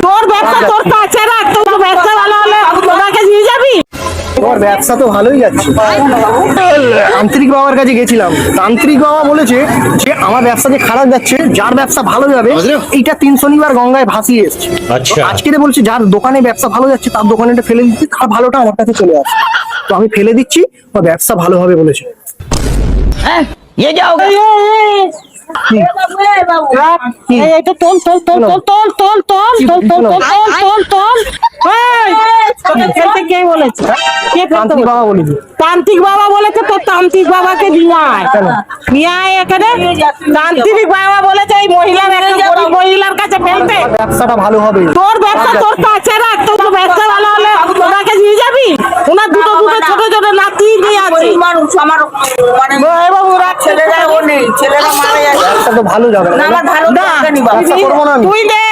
তোর ব্যবসা তোর কাছে রাখ, তোর ব্যবসা ভালো হলে ওনাকে নিয়ে যাবি। তোমার ব্যবসা তো ভালোই যাচ্ছে। তান্ত্রিক বাবার কাছে গেছিলাম, তান্ত্রিক বাবা বলেছে যে আমার ব্যবসা যে খারাপ যাচ্ছে, যার ব্যবসা ভালো যাবে এইটা 3 শনিবার গঙ্গায় ভাসিয়ে এসছে। আচ্ছা। আজকে বলছে যার দোকানে ব্যবসা ভালো যাচ্ছে তার দোকানেটা ফেলে দিচ্ছি, তার ভালোটা আমার কাছে চলে আসছে। তো আমি ফেলে দিচ্ছি, ওর ব্যবসা ভালো হবে বলেছে। ये क्या होगा? এটা তোল তোল তোল তোল তোল তোল তোল তোল তোল তোল তোল তোল। তোকে ফেলতে কে বলেছে? কে ফেলতে তান্ত্রিক বাবা বলেছে। তান্ত্রিক বাবা বলেছে, তো তান্ত্রিক বাবাকে নিয়ে আয়, নিয়ে আয় এখানে। তান্ত্রিক বাবা বলেছে এই মহিলার, একটা গরিব মহিলার কাছে ফেলতে। ব্যবসাটা ভালো হবে। তোর ব্যবসা তোর কাছে রাখ, তোর ব্যবসা ভালো হলে ওনাকে নিয়ে যাবি। ওনার দুটো দুটো ছোট ছোট নাতি নিয়ে আছে। মানুষ আমার মানে বাবু রাখ, ছেলেরা ও নেই, ছেলেরা মারা যাচ্ছে। ব্যবসা তো ভালো যাবে না। আমার ভালো না, দরকার নেই বাবা। ব্যবসা করবো না আমি। তুই নে।